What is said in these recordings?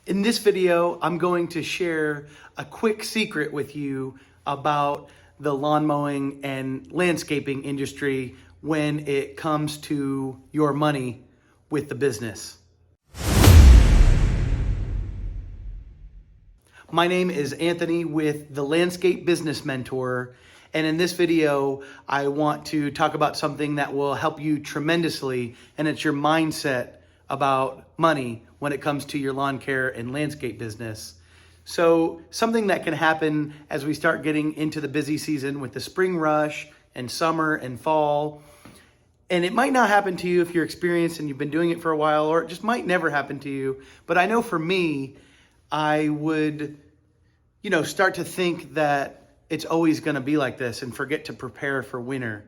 In this video, I'm going to share a quick secret with you about the lawn mowing and landscaping industry when it comes to your money with the business. My name is Anthony with the Landscape Business Mentor, and in this video, I want to talk about something that will help you tremendously, and it's your mindset about money when it comes to your lawn care and landscape business. So something that can happen as we start getting into the busy season with the spring rush and summer and fall, and it might not happen to you if you're experienced and you've been doing it for a while, or it just might never happen to you. But I know for me, I would, start to think that it's always going to be like this and forget to prepare for winter.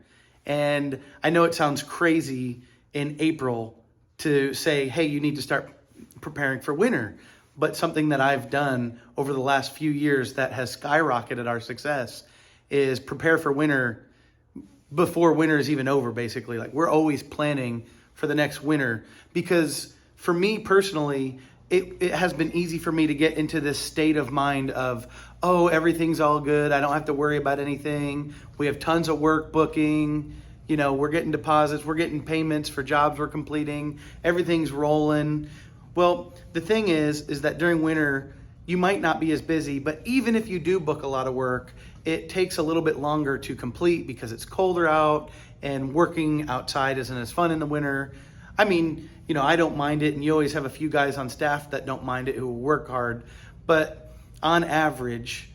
And I know it sounds crazy in April to say, hey, you need to start preparing for winter. But something that I've done over the last few years that has skyrocketed our success is prepare for winter before winter is even over, basically. Like, we're always planning for the next winter, because for me personally, it has been easy for me to get into this state of mind of, oh, everything's all good. I don't have to worry about anything. We have tons of work booking. We're getting deposits. We're getting payments for jobs we're completing. Everything's rolling. Well, the thing is that during winter, you might not be as busy, but even if you do book a lot of work, it takes a little bit longer to complete because it's colder out and working outside isn't as fun in the winter. I mean, I don't mind it, and you always have a few guys on staff that don't mind it who work hard. But on average,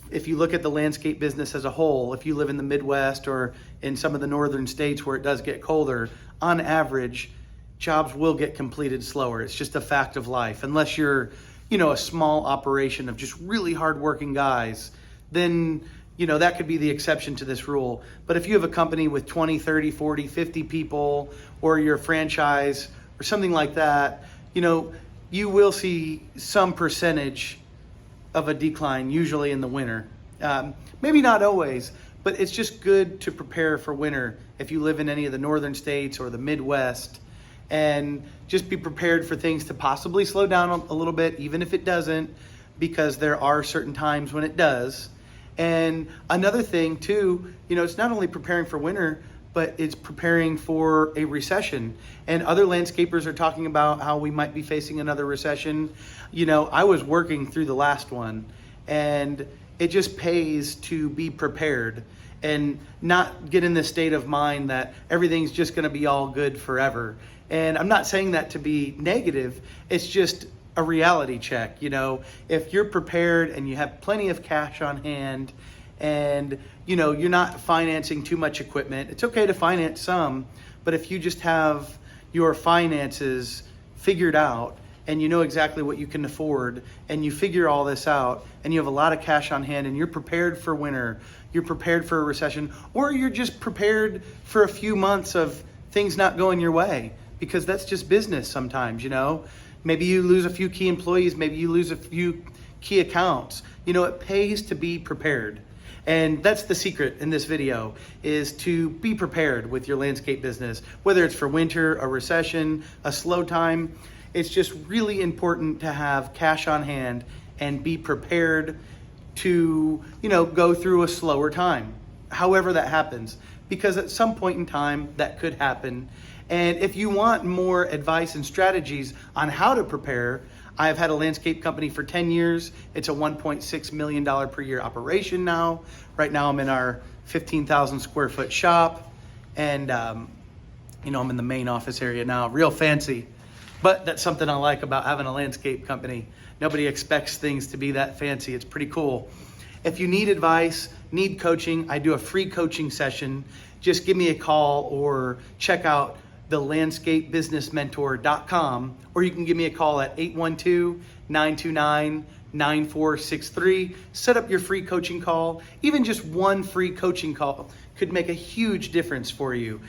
if you look at the landscape business as a whole, if you live in the Midwest or in some of the northern states where it does get colder, on average, jobs will get completed slower. It's just a fact of life. Unless you're, a small operation of just really hardworking guys, then, that could be the exception to this rule. But if you have a company with 20, 30, 40, 50 people, or you're a franchise or something like that, you will see some percentage of a decline, usually in the winter. Maybe not always, but it's just good to prepare for winter if you live in any of the northern states or the Midwest, and just be prepared for things to possibly slow down a little bit, even if it doesn't, because there are certain times when it does. And another thing too, it's not only preparing for winter, but it's preparing for a recession. And other landscapers are talking about how we might be facing another recession. I was working through the last one, and it just pays to be prepared and not get in this state of mind that everything's just going to be all good forever. And I'm not saying that to be negative. It's just a reality check. If you're prepared and you have plenty of cash on hand, and you're not financing too much equipment, it's okay to finance some. But if you just have your finances figured out, and you know exactly what you can afford, and you figure all this out, and you have a lot of cash on hand, and you're prepared for winter, you're prepared for a recession, or you're just prepared for a few months of things not going your way, because that's just business sometimes. Maybe you lose a few key employees, maybe you lose a few key accounts. It pays to be prepared. And that's the secret in this video, is to be prepared with your landscape business, whether it's for winter, a recession, a slow time. It's just really important to have cash on hand and be prepared to, go through a slower time, however that happens, because at some point in time that could happen. And if you want more advice and strategies on how to prepare, I've had a landscape company for 10 years. It's a $1.6 million per year operation now. Right now I'm in our 15,000 square foot shop, and I'm in the main office area now, real fancy. But that's something I like about having a landscape company. Nobody expects things to be that fancy. It's pretty cool. If you need advice, need coaching, I do a free coaching session. Just give me a call or check out thelandscapebusinessmentor.com, or you can give me a call at 812-929-9463. Set up your free coaching call. Even just one free coaching call could make a huge difference for you.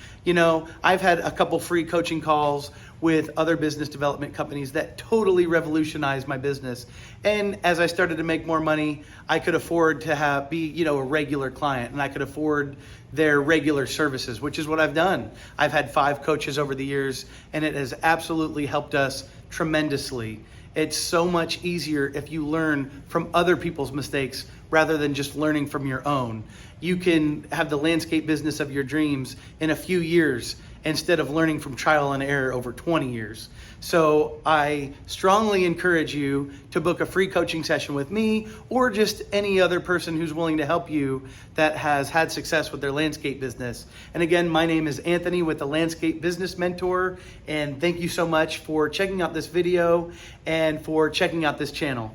I've had a couple free coaching calls with other business development companies that totally revolutionized my business. And as I started to make more money, I could afford to be a regular client, and I could afford their regular services, which is what I've done. I've had 5 coaches over the years, and it has absolutely helped us tremendously. It's so much easier if you learn from other people's mistakes rather than just learning from your own. You can have the landscape business of your dreams in a few years instead of learning from trial and error over 20 years. So I strongly encourage you to book a free coaching session with me or just any other person who's willing to help you that has had success with their landscape business. And again, my name is Anthony with the Landscape Business Mentor, and thank you so much for checking out this video and for checking out this channel.